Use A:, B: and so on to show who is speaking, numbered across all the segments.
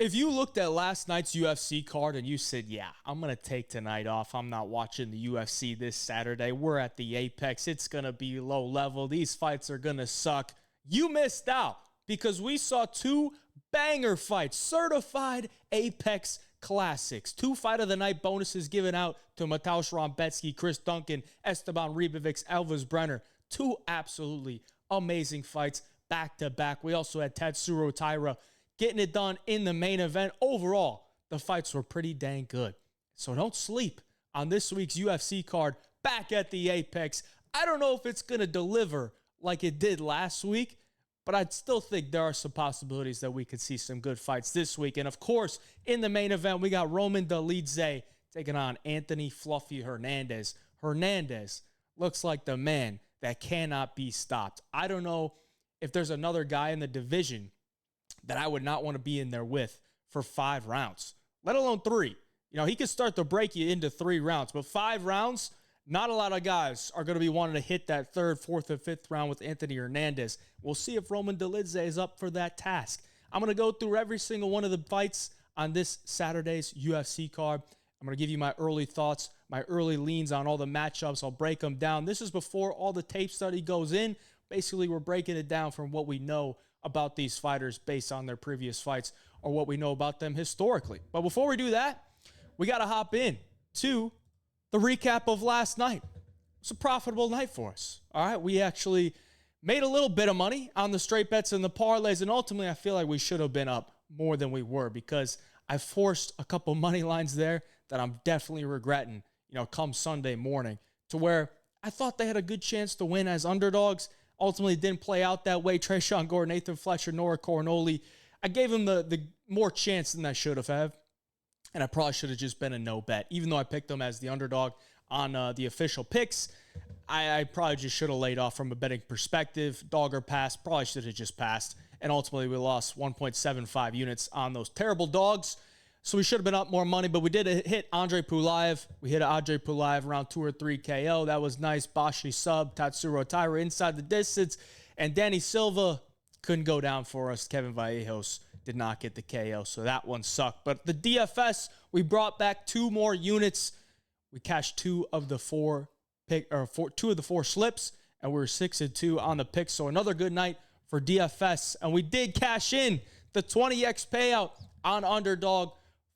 A: If you looked at last night's UFC card and you said, yeah, I'm going to take tonight off. I'm not watching the UFC this Saturday. We're at the Apex. It's going to be low level. These fights are going to suck. You missed out because we saw two banger fights, certified Apex classics. 2 fight of the night bonuses given out to Mateusz Rebecki, Chris Duncan, Esteban Ribovics, Elvis Brenner. 2 absolutely amazing fights back to back. We also had Tatsuro Taira getting it done in the main event. Overall, the fights were pretty dang good. So don't sleep on this week's UFC card back at the Apex. I don't know if it's going to deliver like it did last week, but I'd still think there are some possibilities that we could see some good fights this week. And of course, in the main event, we got Roman Dolidze taking on Anthony Fluffy Hernandez. Hernandez looks like the man that cannot be stopped. I don't know if there's another guy in the division that I would not want to be in there with for 5 rounds, let alone 3. You know, he could start to break you into 3 rounds, but 5 rounds, not a lot of guys are going to be wanting to hit that 3rd, 4th, and 5th round with Anthony Hernandez. We'll see if Roman Dolidze is up for that task. I'm going to go through every single one of the fights on this Saturday's UFC card. I'm going to give you my early thoughts, my early leans on all the matchups. I'll break them down. This is before all the tape study goes in. Basically, we're breaking it down from what we know about these fighters based on their previous fights or what we know about them historically. But before we do that, we got to hop in to the recap of last night. It's a profitable night for us. All right, we actually made a little bit of money on the straight bets and the parlays, and ultimately I feel like we should have been up more than we were because I forced a couple money lines there that I'm definitely regretting, come Sunday morning, to where I thought they had a good chance to win as underdogs. Ultimately, it didn't play out that way. Trayshawn Gordon, Nathan Fletcher, Nora Coronoli. I gave him the more chance than I should have. And I probably should have just been a no bet. Even though I picked them as the underdog on the official picks, I probably just should have laid off from a betting perspective. Dog or pass, probably should have just passed. And ultimately, we lost 1.75 units on those terrible dogs. So we should have been up more money, but we did hit Andre Pulaev. We hit Andre Pulaev around 2 or 3 KO. That was nice. Bashi sub, Tatsuro Taira inside the distance. And Danny Silva couldn't go down for us. Kevin Vallejos did not get the KO, so that one sucked. But the DFS, we brought back 2 more units. We cashed 2 of the 4 slips, and we were 6-2 on the picks. So another good night for DFS. And we did cash in the 20x payout on underdog.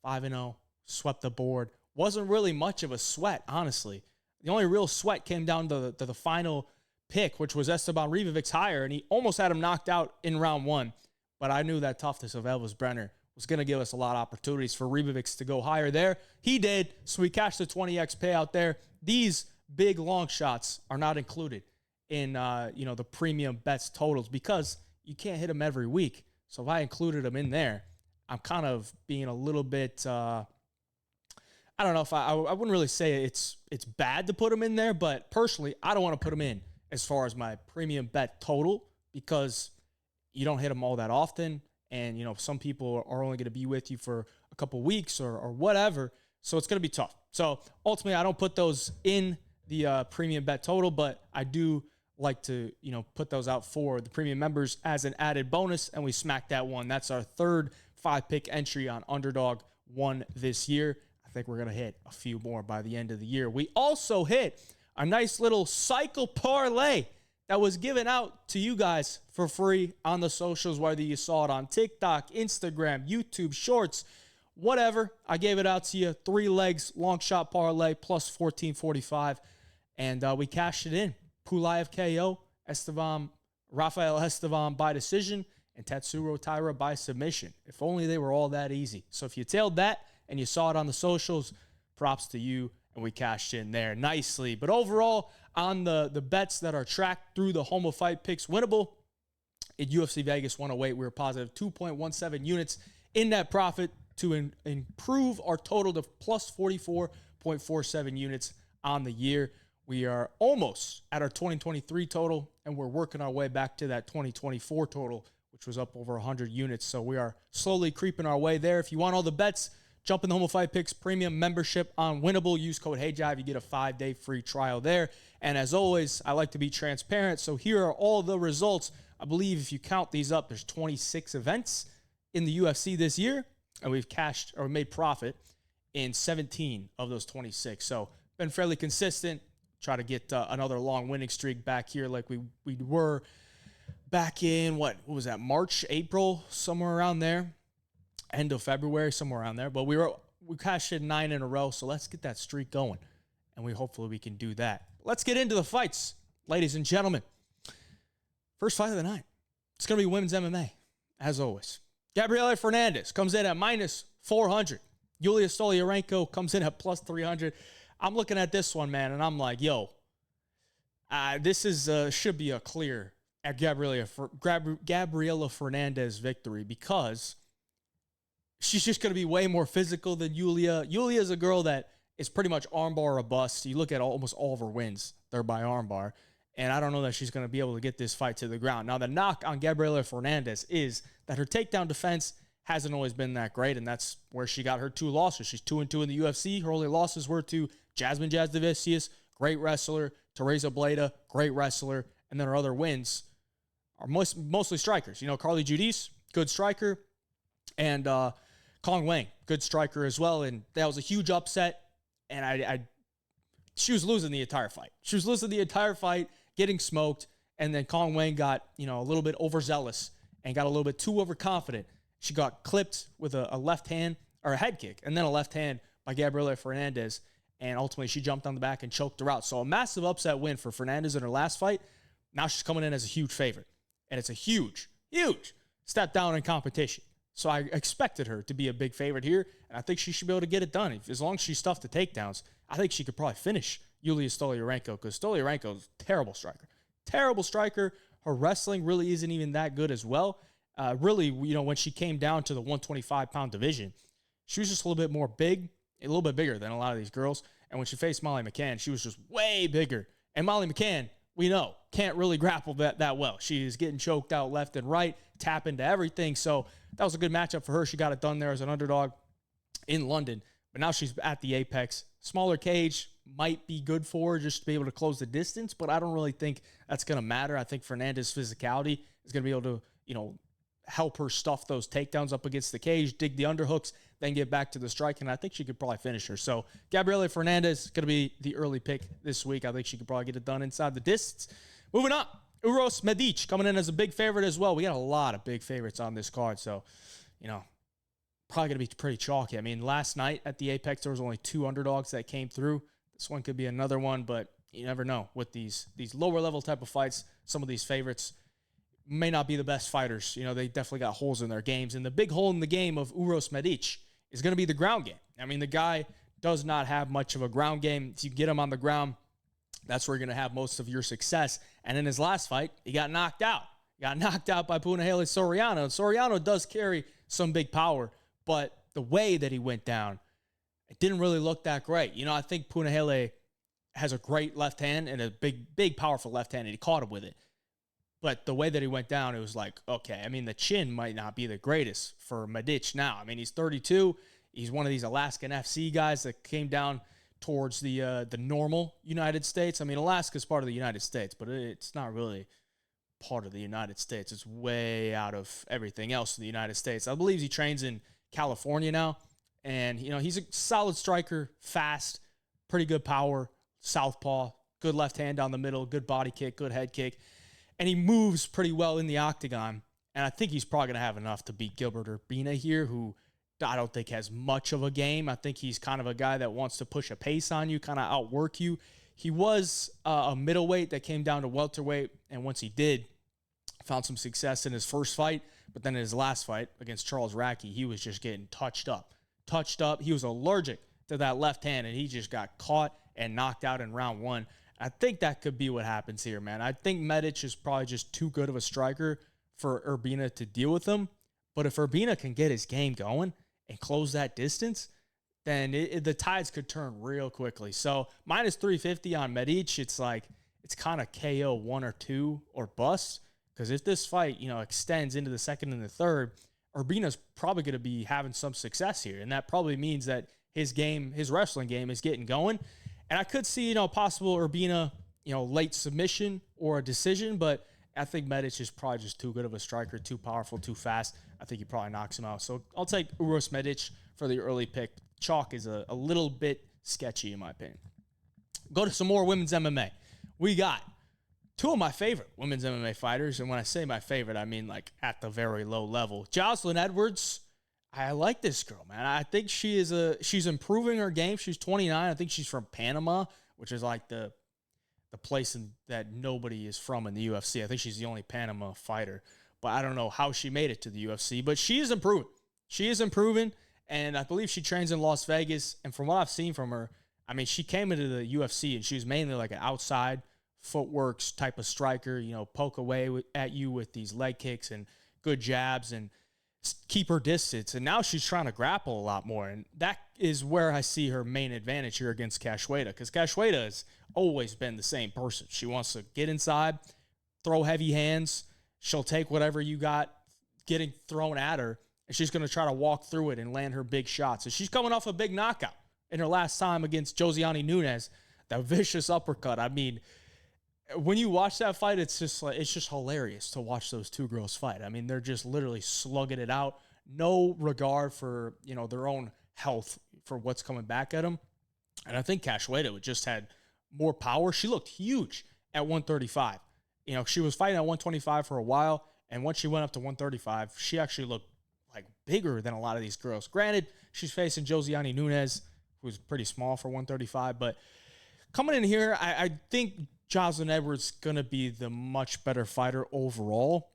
A: 5-0, swept the board. Wasn't really much of a sweat, honestly. The only real sweat came down to the final pick, which was Esteban Ribovics higher, and he almost had him knocked out in round 1. But I knew that toughness of Elvis Brenner was going to give us a lot of opportunities for Ribovics to go higher there. He did, so we cashed the 20x payout there. These big long shots are not included in the premium bets totals because you can't hit them every week. So if I included them in there, I'm kind of being a little bit, I don't know if I wouldn't really say it's bad to put them in there, but personally, I don't want to put them in as far as my premium bet total because you don't hit them all that often. And, some people are only going to be with you for a couple weeks or whatever. So it's going to be tough. So ultimately, I don't put those in the premium bet total, but I do like to, put those out for the premium members as an added bonus. And we smacked that one. That's our 3rd 5-pick entry on Underdog 1 this year. I think we're going to hit a few more by the end of the year. We also hit a nice little cycle parlay that was given out to you guys for free on the socials, whether you saw it on TikTok, Instagram, YouTube, Shorts, whatever. I gave it out to you. 3 legs, long shot parlay, plus 1445. And we cashed it in. Pulaev KO, Rafael Esteban by decision, and Tatsuro Taira by submission. If only they were all that easy. So if you tailed that and you saw it on the socials, props to you, and we cashed in there nicely. But overall, on the bets that are tracked through the Home of Fight Picks winnable, in UFC Vegas 108, we were positive 2.17 units in net profit to improve our total to plus 44.47 units on the year. We are almost at our 2023 total, and we're working our way back to that 2024 total, which was up over 100 units. So we are slowly creeping our way there. If you want all the bets, jump in the Home of Fight Picks premium membership on Winnable. Use code HeyJive. You get a 5-day free trial there. And as always, I like to be transparent. So here are all the results. I believe if you count these up, there's 26 events in the UFC this year. and we've cashed or made profit in 17 of those 26. So been fairly consistent. Try to get another long winning streak back here like we were back in, what was that, March, April, somewhere around there. End of February, somewhere around there. But we cashed in 9 in a row, so let's get that streak going. And hopefully we can do that. Let's get into the fights, ladies and gentlemen. First fight of the night. It's going to be women's MMA, as always. Gabriela Fernandes comes in at minus 400. Yulia Stoliaranko comes in at plus 300. I'm looking at this one, man, and I'm like, yo, this should be a clear Gabriela Fernandes victory because she's just going to be way more physical than Yulia. Yulia is a girl that is pretty much armbar or bust. You look at almost all of her wins, they're by armbar. And I don't know that she's going to be able to get this fight to the ground. Now, the knock on Gabriela Fernandes is that her takedown defense hasn't always been that great, and that's where she got her 2 losses. She's 2-2 in the UFC. Her only losses were to Jasmine Jasudavicius, great wrestler, Teresa Bleda, great wrestler, and then her other wins are mostly strikers. You know, Carly Judice, good striker, and Kong Wang, good striker as well, and that was a huge upset, and she was losing the entire fight. She was losing the entire fight, getting smoked, and then Kong Wang got, a little bit overzealous and got a little bit too overconfident. She got clipped with a left hand, or a head kick, and then a left hand by Gabriela Fernandes, and ultimately she jumped on the back and choked her out. So a massive upset win for Fernandes in her last fight. Now she's coming in as a huge favorite, and it's a huge, huge step down in competition. So I expected her to be a big favorite here, and I think she should be able to get it done. As long as she stuffed the takedowns, I think she could probably finish Yulia Stoliaranko, because Stoliaranko is a terrible striker. Terrible striker. Her wrestling really isn't even that good as well. Really, when she came down to the 125-pound division, she was just a little bit more big, a little bit bigger than a lot of these girls. And when she faced Molly McCann, she was just way bigger. And Molly McCann, we know, can't really grapple that well. She is getting choked out left and right, tap into everything. So that was a good matchup for her. She got it done there as an underdog in London. But now she's at the Apex. Smaller cage might be good for her just to be able to close the distance, but I don't really think that's going to matter. I think Fernandes' physicality is going to be able to, help her stuff those takedowns up against the cage, dig the underhooks, then get back to the strike, and I think she could probably finish her. So Gabriela Fernandes is going to be the early pick this week. I think she could probably get it done inside the distance. Moving up, Uros Medic coming in as a big favorite as well. We got a lot of big favorites on this card, so, probably going to be pretty chalky. I mean, last night at the Apex, there was only 2 underdogs that came through. This one could be another one, but you never know. With these lower level type of fights, some of these favorites may not be the best fighters. They definitely got holes in their games. And the big hole in the game of Uros Medic is going to be the ground game. I mean, the guy does not have much of a ground game. If you get him on the ground, that's where you're going to have most of your success. And in his last fight, he got knocked out. He got knocked out by Punahele Soriano. And Soriano does carry some big power, but the way that he went down, it didn't really look that great. I think Punahele has a great left hand and a big, powerful left hand, and he caught him with it. But the way that he went down, it was like, okay, I mean, the chin might not be the greatest for Medic now. I mean, he's 32. He's one of these Alaskan FC guys that came down towards the normal United States. I mean, Alaska's part of the United States, but it's not really part of the United States. It's way out of everything else in the United States. I believe he trains in California now. And, he's a solid striker, fast, pretty good power, southpaw, good left hand down the middle, good body kick, good head kick. And he moves pretty well in the octagon. And I think he's probably going to have enough to beat Gilbert Urbina here, who I don't think has much of a game. I think he's kind of a guy that wants to push a pace on you, kind of outwork you. He was a middleweight that came down to welterweight. And once he did, found some success in his first fight. But then in his last fight against Charles Racky, he was just getting touched up. He was allergic to that left hand, and he just got caught and knocked out in round 1. I think that could be what happens here, man. I think Medic is probably just too good of a striker for Urbina to deal with him. But if Urbina can get his game going and close that distance, then the tides could turn real quickly. So minus 350 on Medic, it's like it's kind of KO 1 or 2 or bust. Because if this fight, extends into the second and the third, Urbina's probably going to be having some success here. And that probably means that his wrestling game is getting going. And I could see, possible Urbina, late submission or a decision. But I think Medic is probably just too good of a striker, too powerful, too fast. I think he probably knocks him out. So I'll take Uros Medic for the early pick. Chalk is a little bit sketchy in my opinion. Go to some more women's MMA. We got two of my favorite women's MMA fighters. And when I say my favorite, I mean like at the very low level. Jocelyn Edwards. I like this girl, man. I think she's improving her game. She's 29. I think she's from Panama, which is like the place that nobody is from in the UFC. I think she's the only Panama fighter, but I don't know how she made it to the UFC, but she is improving. She is improving, and I believe she trains in Las Vegas, and from what I've seen from her, I mean, she came into the UFC, and she was mainly like an outside footworks type of striker, poke away at you with these leg kicks and good jabs and keep her distance. And now she's trying to grapple a lot more, and that is where I see her main advantage here against Cachoeira, because Cachoeira has always been the same person. She wants to get inside, throw heavy hands. She'll take whatever you got getting thrown at her, and she's going to try to walk through it and land her big shots. And she's coming off a big knockout in her last time against Josiane Nunes, that vicious uppercut. I mean, when you watch that fight, it's just hilarious to watch those two girls fight. I mean, they're just literally slugging it out. No regard for, their own health for what's coming back at them. And I think Cachoeira just had more power. She looked huge at 135. She was fighting at 125 for a while, and once she went up to 135, she actually looked like bigger than a lot of these girls. Granted, she's facing Josiane Nunes, who's pretty small for 135, but coming in here, I think Jocelyn Edwards is going to be the much better fighter overall,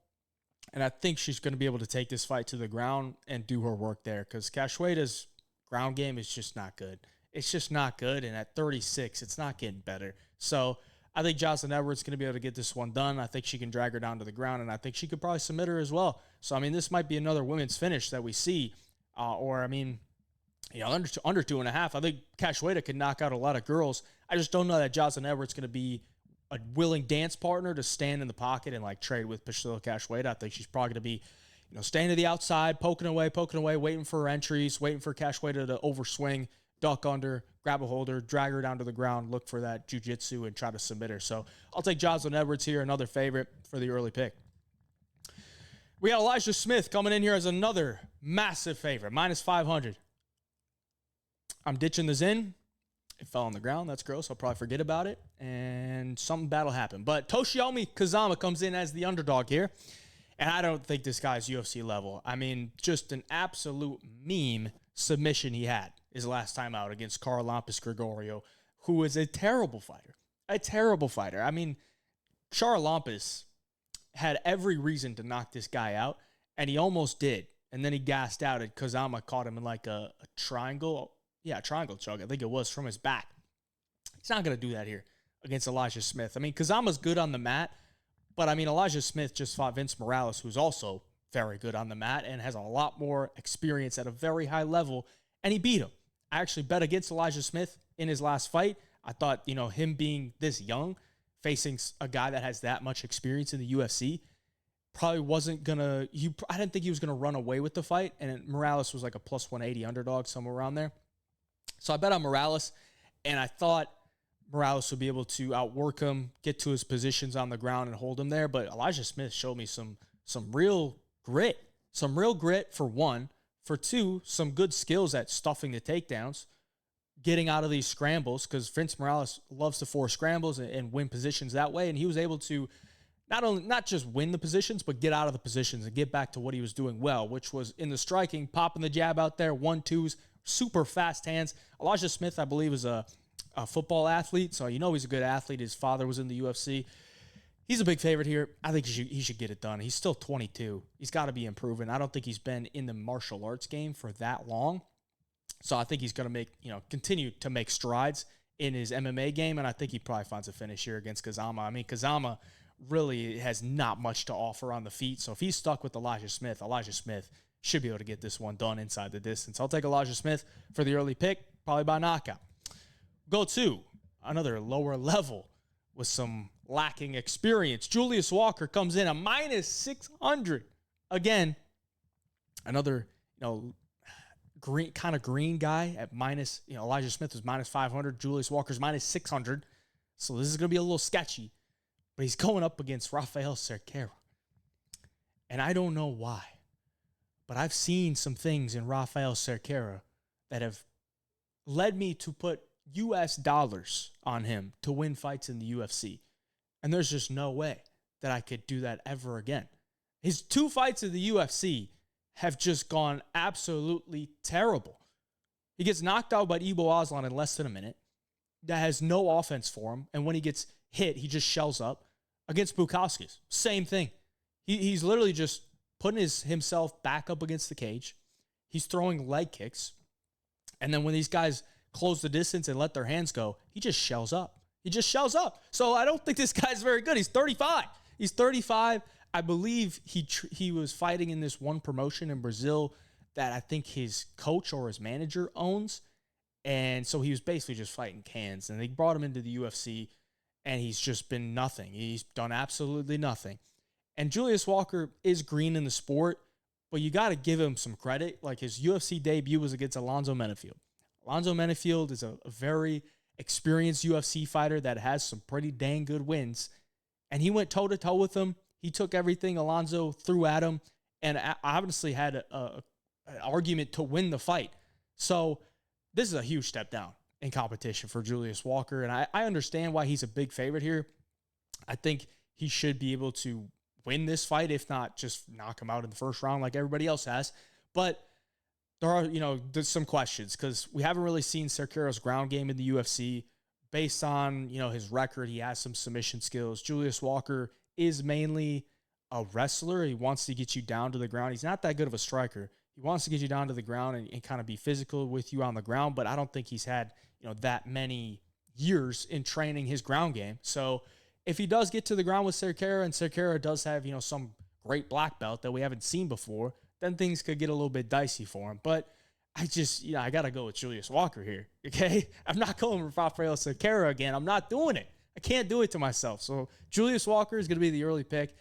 A: and I think she's going to be able to take this fight to the ground and do her work there, because Cachoeira's ground game is just not good. It's just not good, and at 36, it's not getting better. So I think Jocelyn Edwards is going to be able to get this one done. I think she can drag her down to the ground, and I think she could probably submit her as well. So, I mean, this might be another women's finish that we see, under 2.5. I think Cachoeira can knock out a lot of girls. I just don't know that Jocelyn Edwards is going to be a willing dance partner to stand in the pocket and like trade with Priscilla Cachoeira. I think she's probably going to be, staying to the outside, poking away, waiting for her entries, waiting for Cachoeira to overswing, duck under, grab a holder, drag her down to the ground, look for that jiu-jitsu, and try to submit her. So I'll take Jocelyn Edwards here, another favorite for the early pick. We got Elijah Smith coming in here as another massive favorite, minus 500. I'm ditching the Zin. It fell on the ground. That's gross. I'll probably forget about it, and something bad will happen. But Toshiomi Kazama comes in as the underdog here, and I don't think this guy's UFC level. I mean, just an absolute meme submission he had his last time out against Charalampos Gregorio, who is a terrible fighter. I mean, Charalampos had every reason to knock this guy out, and he almost did. And then he gassed out, and Kazama caught him in like a triangle. Yeah, triangle choke, I think it was, from his back. He's not going to do that here against Elijah Smith. I mean, Kazama's good on the mat, but I mean, Elijah Smith just fought Vince Morales, who's also very good on the mat and has a lot more experience at a very high level, and he beat him. I actually bet against Elijah Smith in his last fight. I thought, him being this young, facing a guy that has that much experience in the UFC, probably wasn't going to, I didn't think he was going to run away with the fight, and Morales was like a plus 180 underdog, somewhere around there. So I bet on Morales, and I thought Morales would be able to outwork him, get to his positions on the ground, and hold him there. But Elijah Smith showed me some real grit. Some real grit, for one. For two, some good skills at stuffing the takedowns, getting out of these scrambles, because Vince Morales loves to force scrambles and win positions that way. And he was able to not just win the positions, but get out of the positions and get back to what he was doing well, which was in the striking, popping the jab out there, 1-2s, super fast hands. Elijah Smith, I believe, is a football athlete, so he's a good athlete. His father was in the UFC. He's a big favorite here. I think he should get it done. He's still 22. He's got to be improving. I don't think he's been in the martial arts game for that long, so I think he's going to continue to make strides in his MMA game, and I think he probably finds a finish here against Kazama. I mean, Kazama really has not much to offer on the feet, so if he's stuck with Elijah Smith should be able to get this one done inside the distance. I'll take Elijah Smith for the early pick, probably by knockout. Go to another lower level with some lacking experience. Julius Walker comes in a minus 600. Again, another, green guy at minus, Elijah Smith was minus 500. Julius Walker's minus 600. So this is going to be a little sketchy. but he's going up against Rafael Cerqueira. And I don't know why, but I've seen some things in Rafael Cerqueira that have led me to put US dollars on him to win fights in the UFC. And there's just no way that I could do that ever again. His 2 fights in the UFC have just gone absolutely terrible. He gets knocked out by Ibo Aslan in less than a minute. That has no offense for him. And when he gets hit, he just shells up. Against Bukauskas, same thing. He's literally just putting himself back up against the cage. He's throwing leg kicks. And then when these guys close the distance and let their hands go, he just shells up. He just shells up. So I don't think this guy's very good. He's 35. He's 35. I believe he was fighting in this one promotion in Brazil that I think his coach or his manager owns. And so he was basically just fighting cans. And they brought him into the UFC, and he's just been nothing. He's done absolutely nothing. And Julius Walker is green in the sport, but you got to give him some credit. Like, his UFC debut was against Alonzo Menefield. Alonzo Menefield is a very experienced UFC fighter that has some pretty dang good wins. And he went toe-to-toe with him. He took everything Alonzo threw at him and obviously had an argument to win the fight. So this is a huge step down in competition for Julius Walker. And I understand why he's a big favorite here. I think he should be able to win this fight, if not just knock him out in the first round like everybody else has. But there are, there's some questions because we haven't really seen Cerqueira's ground game in the UFC. Based on, his record, he has some submission skills. Julius Walker is mainly a wrestler. He wants to get you down to the ground. He's not that good of a striker. He wants to get you down to the ground and kind of be physical with you on the ground, but I don't think he's had, that many years in training his ground game. So if he does get to the ground with Cerqueira, and Cerqueira does have, some great black belt that we haven't seen before, then things could get a little bit dicey for him. But I just, I got to go with Julius Walker here, okay? I'm not going with Rafael Cerqueira again. I'm not doing it. I can't do it to myself. So Julius Walker is going to be the early pick.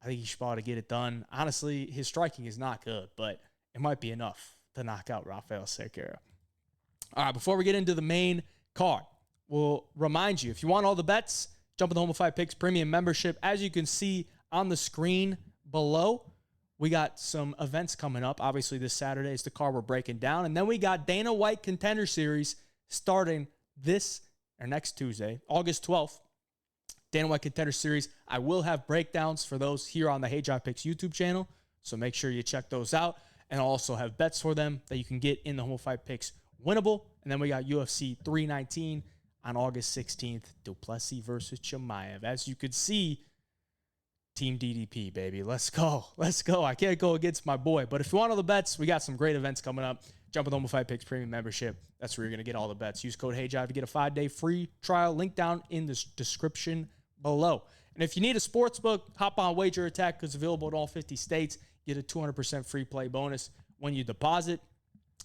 A: I think he should probably get it done. Honestly, his striking is not good, but it might be enough to knock out Rafael Cerqueira. All right, before we get into the main card, we'll remind you, if you want all the bets, jump in the Home of Fight Picks Premium membership. As you can see on the screen below, we got some events coming up. Obviously, this Saturday is the card we're breaking down. And then we got Dana White Contender Series starting next Tuesday, August 12th. Dana White Contender Series. I will have breakdowns for those here on the Hey Job Picks YouTube channel. So make sure you check those out. And I'll also have bets for them that you can get in the Home of Fight Picks winnable. And then we got UFC 319 on August 16th. Duplessis versus Chimaev. As you could see, Team DDP, baby. Let's go. Let's go. I can't go against my boy. But if you want all the bets, we got some great events coming up. Jump in the Home of Fight Picks Premium membership. That's where you're going to get all the bets. Use code HeyJive to get a 5-day free trial. Link down in the description below. And if you need a sports book, hop on Wager Attack because it's available in all 50 states. Get a 200% free play bonus when you deposit,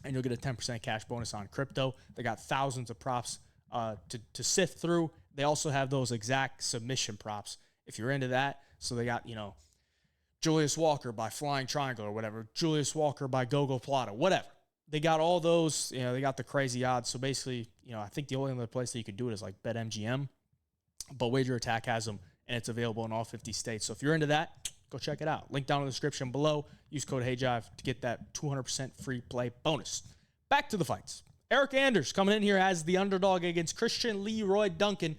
A: and you'll get a 10% cash bonus on crypto. They got thousands of props to sift through. They also have those exact submission props if you're into that. So they got, Julius Walker by Flying Triangle or whatever, Julius Walker by Gogo Plata, whatever. They got all those, they got the crazy odds. So basically, I think the only other place that you could do it is like BetMGM, but Wager Attack has them, and it's available in all 50 states. So if you're into that, go check it out. Link down in the description below. Use code HeyJive to get that 200% free play bonus. Back to the fights. Hernandez coming in here as the underdog against Christian Leroy Duncan,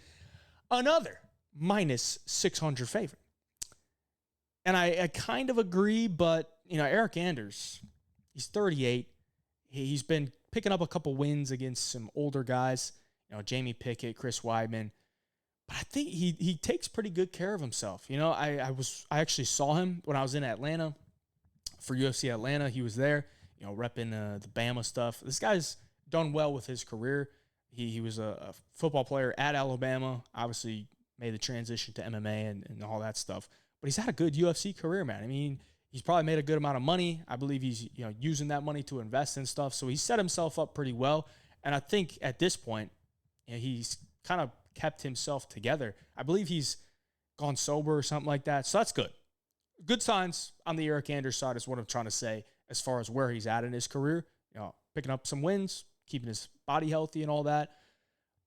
A: another minus 600 favorite. And I kind of agree, but, Hernandez, he's 38. He's been picking up a couple wins against some older guys, Jamie Pickett, Chris Weidman. But I think he takes pretty good care of himself. I actually saw him when I was in Atlanta for UFC Atlanta. He was there, repping the Bama stuff. This guy's done well with his career. He was a football player at Alabama, obviously made the transition to MMA and all that stuff. But he's had a good UFC career, man. I mean, he's probably made a good amount of money. I believe he's using that money to invest in stuff. So he set himself up pretty well. And I think at this point, he's kind of kept himself together. I believe he's gone sober or something like that. So that's good. Good signs on the Hernandez side is what I'm trying to say as far as where he's at in his career. Picking up some wins, keeping his body healthy and all that.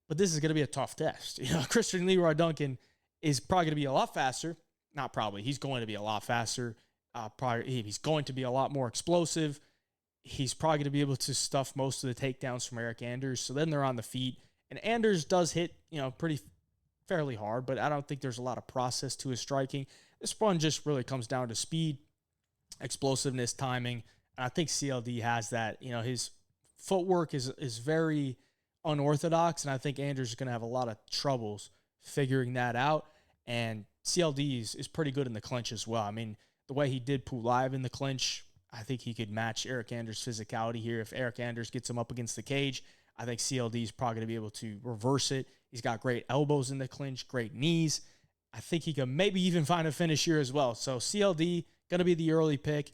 A: But this is going to be a tough test. Christian Leroy Duncan is probably going to be a lot faster. Not probably. He's going to be a lot faster. He's going to be a lot more explosive. He's probably going to be able to stuff most of the takedowns from Eric Anders. So then they're on the feet. And Anders does hit, pretty fairly hard, but I don't think there's a lot of process to his striking. This one just really comes down to speed, explosiveness, timing. And I think CLD has that. His footwork is very unorthodox, and I think Anders is going to have a lot of troubles figuring that out. And CLD is pretty good in the clinch as well. I mean, the way he did Pulive in the clinch, I think he could match Eric Anders' physicality here. If Eric Anders gets him up against the cage, I think CLD is probably going to be able to reverse it. He's got great elbows in the clinch, great knees. I think he can maybe even find a finish here as well. So CLD, going to be the early pick.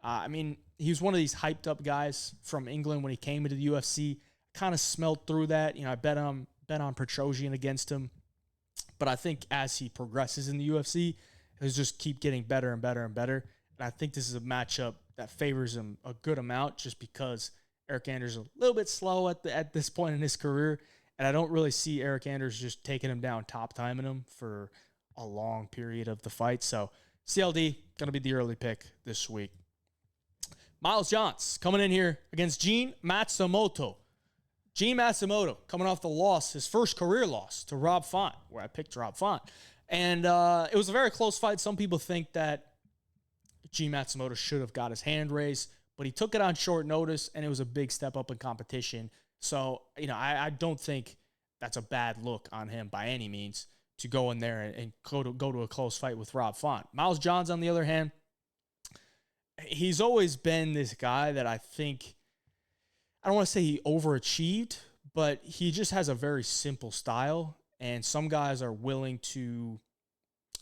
A: He was one of these hyped up guys from England when he came into the UFC. Kind of smelled through that. I bet on Petrosian against him. But I think as he progresses in the UFC, he'll just keep getting better and better and better. And I think this is a matchup that favors him a good amount just because Eric Anders is a little bit slow at this point in his career. And I don't really see Eric Anders just taking him down, top timing him for a long period of the fight. So CLD, going to be the early pick this week. Miles Johns coming in here against Gene Matsumoto. Gene Matsumoto coming off the loss, his first career loss to Rob Font, where I picked Rob Font. And it was a very close fight. Some people think that Gene Matsumoto should have got his hand raised, but he took it on short notice, and it was a big step up in competition. So, I don't think that's a bad look on him by any means to go in there and go to a close fight with Rob Font. Miles Johns, on the other hand, he's always been this guy that I think, I don't want to say he overachieved, but he just has a very simple style, and some guys are willing to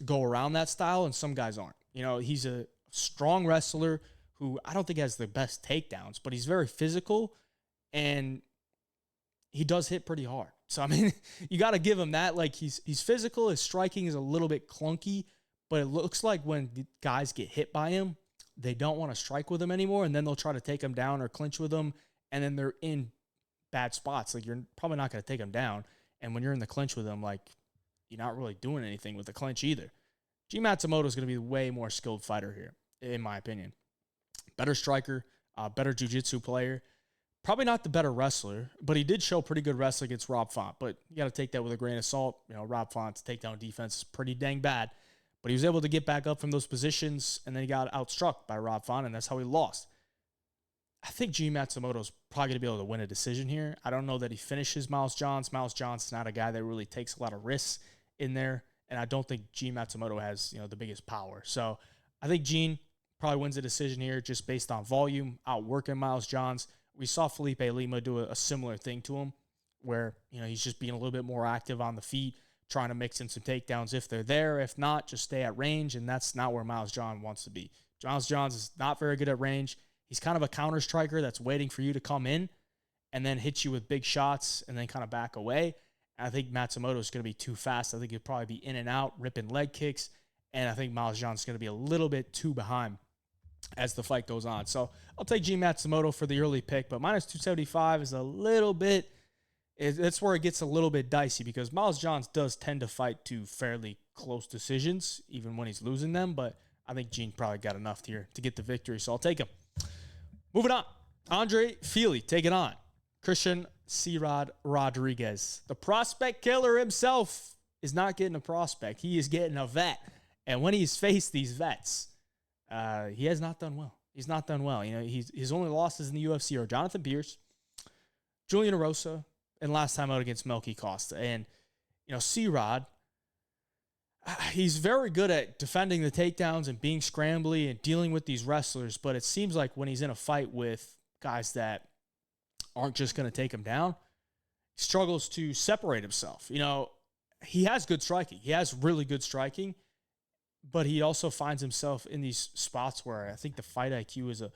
A: go around that style, and some guys aren't. He's a strong wrestler who I don't think has the best takedowns, but he's very physical, and he does hit pretty hard. So, you got to give him that. Like, he's physical. His striking is a little bit clunky, but it looks like when the guys get hit by him, they don't want to strike with him anymore, and then they'll try to take him down or clinch with him, and then they're in bad spots. Like, you're probably not going to take him down, and when you're in the clinch with him, like, you're not really doing anything with the clinch either. G Matsumoto is going to be a way more skilled fighter here, in my opinion. Better striker, better jiu-jitsu player. Probably not the better wrestler, but he did show pretty good wrestling against Rob Font. But you got to take that with a grain of salt. Rob Font's takedown defense is pretty dang bad. But he was able to get back up from those positions, and then he got outstruck by Rob Font, and that's how he lost. I think G Matsumoto's probably going to be able to win a decision here. I don't know that he finishes Miles Johns. Miles Johns is not a guy that really takes a lot of risks in there, and I don't think G Matsumoto has the biggest power. So I think Gene probably wins a decision here just based on volume, outworking Miles Johns. We saw Felipe Lima do a similar thing to him where, he's just being a little bit more active on the feet, trying to mix in some takedowns if they're there. If not, just stay at range, and that's not where Miles Johns wants to be. Miles Johns is not very good at range. He's kind of a counter striker that's waiting for you to come in and then hit you with big shots and then kind of back away. I think Matsumoto is going to be too fast. I think he'll probably be in and out, ripping leg kicks, and I think Miles Johns is going to be a little bit too behind as the fight goes on. So I'll take G Matsumoto for the early pick, but minus 275 is a little bit, that's where it gets a little bit dicey because Miles Johns does tend to fight to fairly close decisions, even when he's losing them, but I think Gene probably got enough here to get the victory, so I'll take him. Moving on, Andre Fili taking on Christian C-Rod Rodriguez. The prospect killer himself is not getting a prospect. He is getting a vet, and when he's faced these vets, he has not done well. He's not done well. His only losses in the UFC are Jonathan Pierce, Julian Erosa, and last time out against Melky Costa. And, C-Rod, he's very good at defending the takedowns and being scrambly and dealing with these wrestlers, but it seems like when he's in a fight with guys that aren't just going to take him down, he struggles to separate himself. He has good striking. He has really good striking, but he also finds himself in these spots where I think the fight IQ is I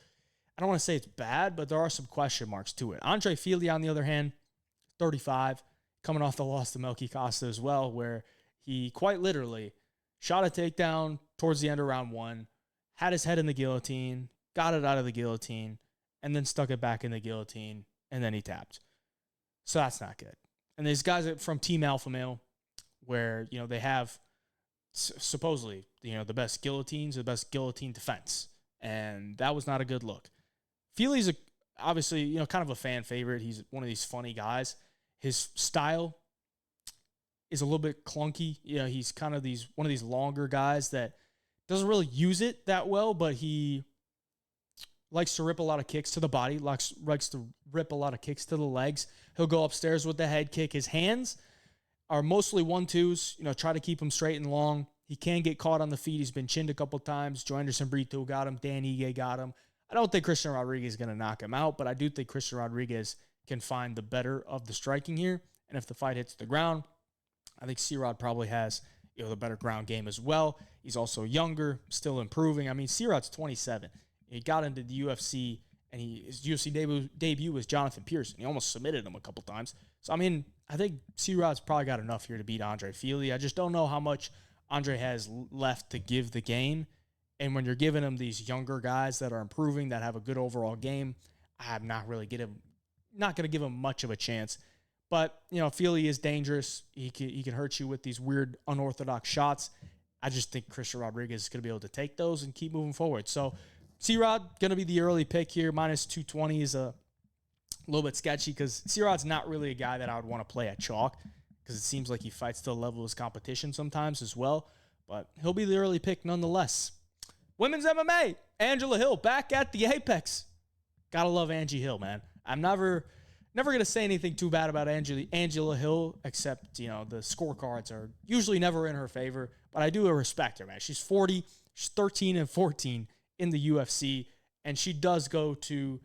A: don't want to say it's bad, but there are some question marks to it. Andre Fili, on the other hand, 35, coming off the loss to Melky Costa as well, where he quite literally shot a takedown towards the end of round one, had his head in the guillotine, got it out of the guillotine, and then stuck it back in the guillotine, and then he tapped. So that's not good. And these guys from Team Alpha Male, where, they have supposedly, the best guillotines, the best guillotine defense. And that was not a good look. Fili's obviously, kind of a fan favorite. He's one of these funny guys. His style is a little bit clunky. He's kind of one of these longer guys that doesn't really use it that well, but he likes to rip a lot of kicks to the body, likes to rip a lot of kicks to the legs. He'll go upstairs with the head kick. His hands are mostly 1-2s, try to keep him straight and long. He can get caught on the feet. He's been chinned a couple times. Joanderson Brito got him. Dan Ige got him. I don't think Christian Rodriguez is going to knock him out, but I do think Christian Rodriguez can find the better of the striking here. And if the fight hits the ground, I think C-Rod probably has the better ground game as well. He's also younger, still improving. I mean, C-Rod's 27. He got into the UFC, and his UFC debut was Jonathan Pearson. He almost submitted him a couple times. So, I mean, I think C-Rod's probably got enough here to beat Andre Fili. I just don't know how much Andre has left to give the game. And when you're giving him these younger guys that are improving, that have a good overall game, I'm not going to give him much of a chance. But, Fili is dangerous. He can hurt you with these weird, unorthodox shots. I just think Christian Rodriguez is going to be able to take those and keep moving forward. So, C-Rod, going to be the early pick here. Minus 220 is a little bit sketchy because C-Rod's not really a guy that I would want to play at chalk because it seems like he fights to the level of his competition sometimes as well. But he'll be the early pick nonetheless. Women's MMA, Angela Hill back at the Apex. Gotta love Angie Hill, man. I'm never going to say anything too bad about Angela Hill, except, the scorecards are usually never in her favor. But I do respect her, man. She's 40. She's 13-14 in the UFC. And she does go to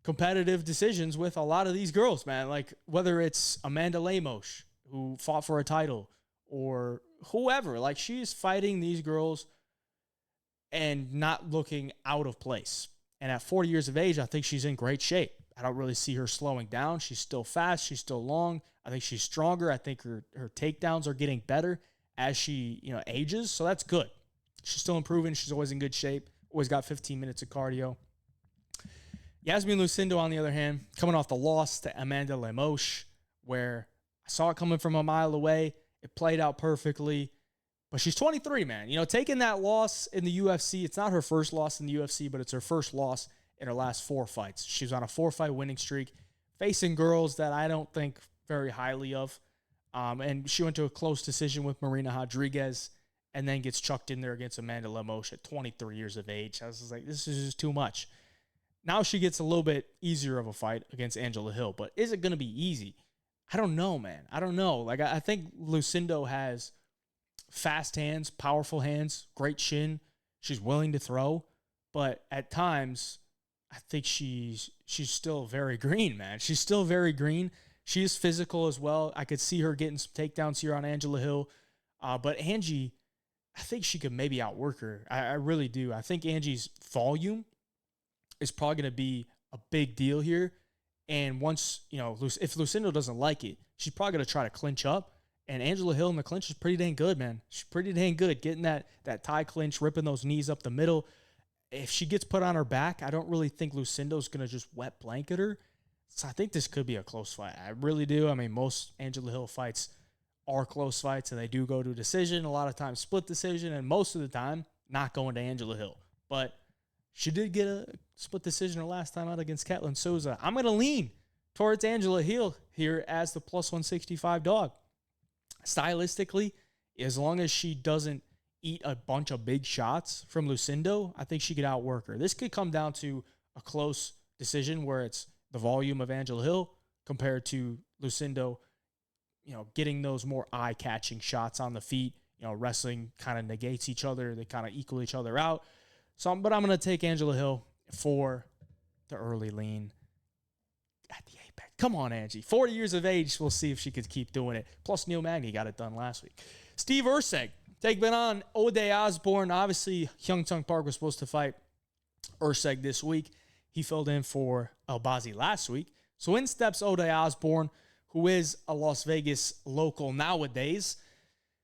A: competitive decisions with a lot of these girls, man. Like, whether it's Amanda Lemos, who fought for a title, or whoever. Like, she's fighting these girls and not looking out of place. And at 40 years of age, I think she's in great shape. I don't really see her slowing down. She's still fast. She's still long. I think she's stronger. I think her takedowns are getting better as she, ages. So that's good. She's still improving. She's always in good shape. Always got 15 minutes of cardio. Yasmin Lucindo, on the other hand, coming off the loss to Amanda Lemos, where I saw it coming from a mile away. It played out perfectly. But she's 23, man. Taking that loss in the UFC, it's not her first loss in the UFC, but it's her first loss in her last 4 fights. She was on a 4-fight winning streak, facing girls that I don't think very highly of. And she went to a close decision with Marina Rodriguez and then gets chucked in there against Amanda Lemos at 23 years of age. I was just like, this is just too much. Now she gets a little bit easier of a fight against Angela Hill, but is it going to be easy? I don't know, man. I don't know. Like, I think Lucindo has fast hands, powerful hands, great chin. She's willing to throw, but at times, I think she's still very green, man. She's still very green. She is physical as well. I could see her getting some takedowns here on Angela Hill. But Angie, I think she could maybe outwork her. I really do. I think Angie's volume is probably going to be a big deal here. And once, if Lucindo doesn't like it, she's probably going to try to clinch up. And Angela Hill in the clinch is pretty dang good, man. She's pretty dang good getting that tie clinch, ripping those knees up the middle. If she gets put on her back, I don't really think Lucindo's going to just wet blanket her. So I think this could be a close fight. I really do. I mean, most Angela Hill fights are close fights, and they do go to a decision. A lot of times split decision, and most of the time not going to Angela Hill. But she did get a split decision her last time out against Ketlin Souza. I'm going to lean towards Angela Hill here as the plus 165 dog. Stylistically, as long as she doesn't eat a bunch of big shots from Lucindo, I think she could outwork her. This could come down to a close decision where it's the volume of Angela Hill compared to Lucindo, getting those more eye-catching shots on the feet. Wrestling kind of negates each other. They kind of equal each other out. But I'm going to take Angela Hill for the early lean at the Apex. Come on, Angie. 40 years of age. We'll see if she could keep doing it. Plus, Neil Magny got it done last week. Steve Erceg taking on Ode Osbourne. Obviously, Hyung-Sung Park was supposed to fight Erceg this week. He filled in for Albazi last week. So in steps Ode Osbourne, who is a Las Vegas local nowadays.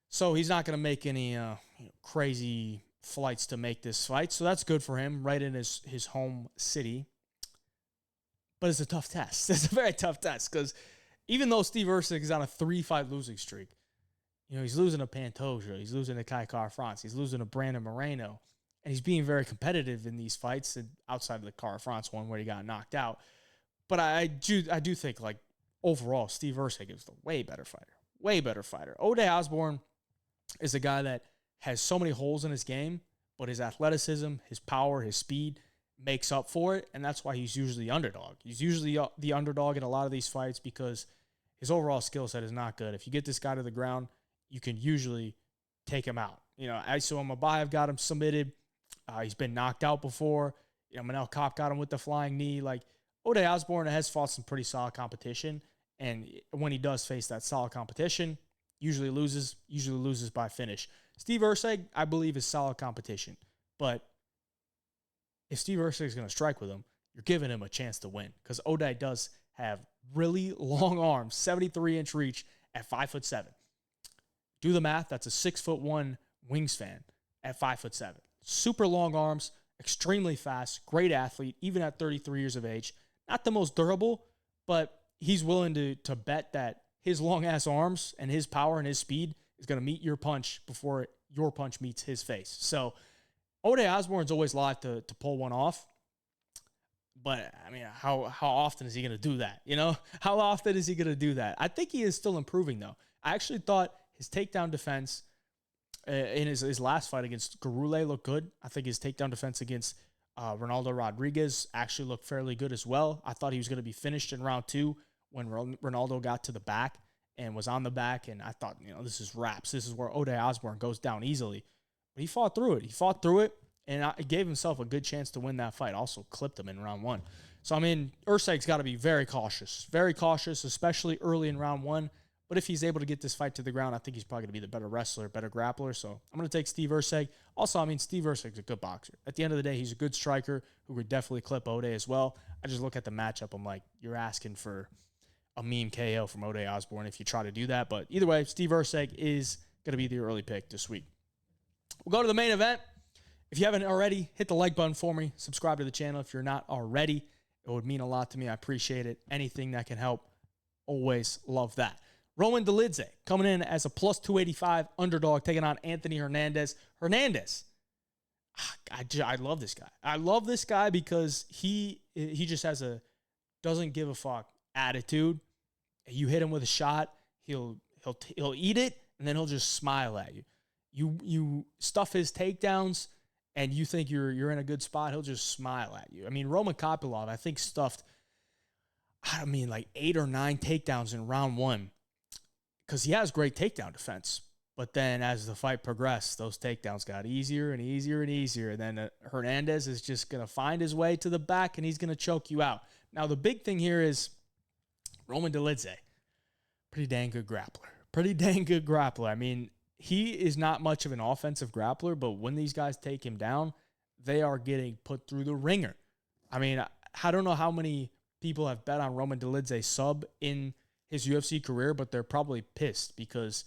A: So he's not going to make any crazy flights to make this fight. So that's good for him, right in his home city. But it's a tough test. It's a very tough test because even though Steve Erceg is on a 3-fight losing streak, he's losing to Pantoja. He's losing to Kai Kara-France. He's losing to Brandon Moreno. And he's being very competitive in these fights outside of the Kara-France one where he got knocked out. But I do think, like, overall, Steve Erceg is the way better fighter. Way better fighter. Ode Osbourne is a guy that has so many holes in his game, but his athleticism, his power, his speed makes up for it, and that's why he's usually the underdog. He's usually the underdog in a lot of these fights because his overall skill set is not good. If you get this guy to the ground, you can usually take him out. Aiso Mabayev got him submitted. He's been knocked out before. Manel Kopp got him with the flying knee. Like, Ode Osbourne has fought some pretty solid competition, and when he does face that solid competition, usually loses by finish. Steve Erceg, I believe, is solid competition, but if Steve Erceg is going to strike with him, you're giving him a chance to win because Ode does have really long arms, 73-inch reach at 5'7". Do the math. That's a 6'1" wingspan at 5'7". Super long arms, extremely fast, great athlete, even at 33 years of age. Not the most durable, but he's willing to bet that his long-ass arms and his power and his speed is going to meet your punch before your punch meets his face. So Ode Osbourne's always live to pull one off. But, I mean, how often is he going to do that? How often is he going to do that? I think he is still improving, though. I actually thought his takedown defense in his last fight against Garule looked good. I think his takedown defense against Ronaldo Rodriguez actually looked fairly good as well. I thought he was going to be finished in round 2 when Ronaldo got to the back and was on the back, and I thought, this is wraps. This is where Ode Osbourne goes down easily. But he fought through it. And it gave himself a good chance to win that fight. Also clipped him in round 1. So, I mean, Erceg's got to be very cautious, especially early in round 1. But if he's able to get this fight to the ground, I think he's probably going to be the better wrestler, better grappler. So I'm going to take Steve Erceg. Also, I mean, Steve Erceg's a good boxer. At the end of the day, he's a good striker who could definitely clip Ode as well. I just look at the matchup. I'm like, you're asking for a meme KO from Ode Osbourne if you try to do that. But either way, Steve Erceg is going to be the early pick this week. We'll go to the main event. If you haven't already, hit the like button for me. Subscribe to the channel if you're not already. It would mean a lot to me. I appreciate it. Anything that can help, always love that. Roman Dolidze coming in as a plus 285 underdog, taking on Anthony Hernandez. Hernandez, I love this guy. I love this guy because he just has a doesn't give a fuck attitude. You hit him with a shot, he'll eat it, and then he'll just smile at you. You stuff his takedowns, and you think you're in a good spot, he'll just smile at you. I mean, Roman Kopylov, I think, stuffed, like 8 or 9 takedowns in round 1 because he has great takedown defense. But then as the fight progressed, those takedowns got easier and easier and easier. And then Hernandez is just going to find his way to the back, and he's going to choke you out. Now, the big thing here is Roman Dolidze, pretty dang good grappler. I mean, he is not much of an offensive grappler, but when these guys take him down, they are getting put through the ringer. I mean, I don't know how many people have bet on Roman Dolidze sub in his UFC career, but they're probably pissed because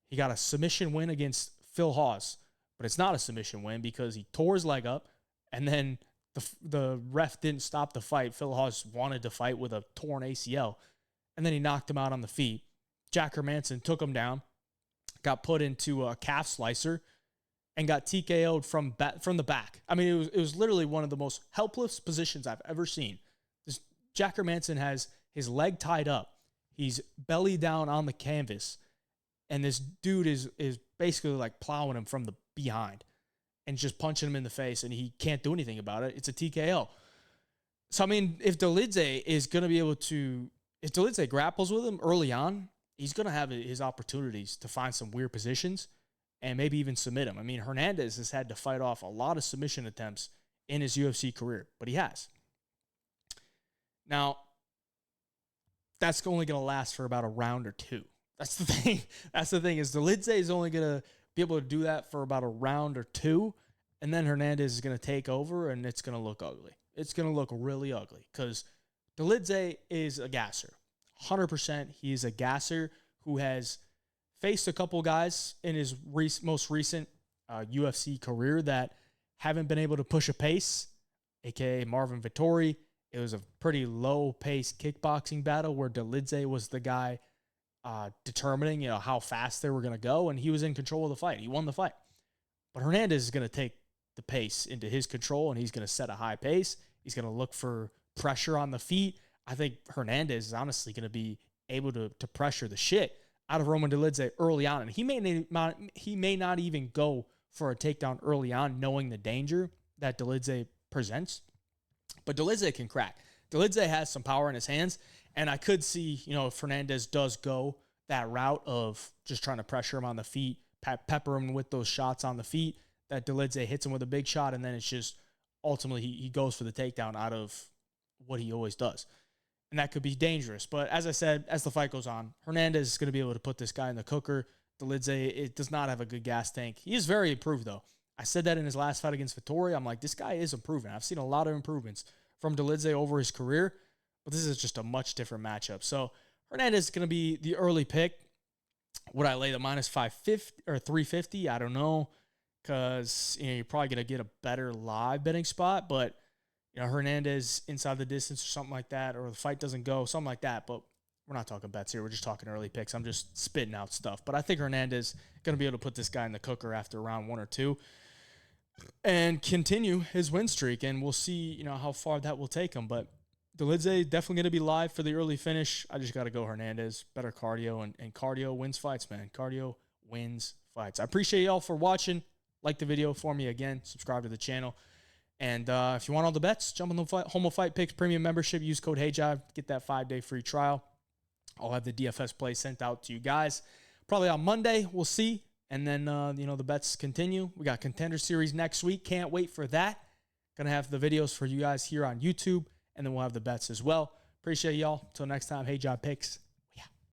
A: he got a submission win against Phil Hawes, but it's not a submission win because he tore his leg up, and then the ref didn't stop the fight. Phil Hawes wanted to fight with a torn ACL, and then he knocked him out on the feet. Jack Hermanson took him down, got put into a calf slicer, and got TKO'd from the back. I mean, it was literally one of the most helpless positions I've ever seen. Jack Hermanson has his leg tied up. He's belly down on the canvas, and this dude is basically like plowing him from the behind and just punching him in the face, and he can't do anything about it. It's a TKO. So, I mean, if Dolidze grapples with him early on, he's going to have his opportunities to find some weird positions and maybe even submit him. I mean, Hernandez has had to fight off a lot of submission attempts in his UFC career, but he has. Now, that's only going to last for about a round or 2. That's the thing. That's the thing is Dolidze is only going to be able to do that for about a round or 2, and then Hernandez is going to take over, and it's going to look ugly. It's going to look really ugly because Dolidze is a gasser. 100%. He is a gasser who has faced a couple guys in his most recent UFC career that haven't been able to push a pace, a.k.a. Marvin Vettori. It was a pretty low-paced kickboxing battle where Dolidze was the guy determining, how fast they were going to go, and he was in control of the fight. He won the fight. But Hernandez is going to take the pace into his control, and he's going to set a high pace. He's going to look for pressure on the feet. I think Hernandez is honestly going to be able to pressure the shit out of Roman Dolidze early on, and he may not even go for a takedown early on, knowing the danger that Dolidze presents. But Dolidze can crack. Dolidze has some power in his hands, and I could see, if Fernandes does go that route of just trying to pressure him on the feet, pepper him with those shots on the feet, that Dolidze hits him with a big shot, and then it's just ultimately he goes for the takedown out of what he always does. And that could be dangerous. But as I said, as the fight goes on, Hernandez is going to be able to put this guy in the cooker. Dolidze, it does not have a good gas tank. He is very improved, though. I said that in his last fight against Vettori. I'm like, this guy is improving. I've seen a lot of improvements from Dolidze over his career, but this is just a much different matchup. So Hernandez is going to be the early pick. Would I lay the minus 550 or 350? I don't know, because you're probably going to get a better live betting spot, but Hernandez inside the distance or something like that, or the fight doesn't go, something like that. But we're not talking bets here. We're just talking early picks. I'm just spitting out stuff. But I think Hernandez is going to be able to put this guy in the cooker after round 1 or 2 and continue his win streak. And we'll see, how far that will take him. But Dolidze definitely going to be live for the early finish. I just got to go Hernandez. Better cardio, and cardio wins fights, man. Cardio wins fights. I appreciate y'all for watching. Like the video for me again. Subscribe to the channel. And if you want all the bets, jump on the Homo Fight Picks premium membership. Use code HeyJive. Get that 5-day free trial. I'll have the DFS play sent out to you guys probably on Monday. We'll see. And then, the bets continue. We got Contender Series next week. Can't wait for that. Going to have the videos for you guys here on YouTube. And then we'll have the bets as well. Appreciate y'all. Until next time, HeyJive Picks.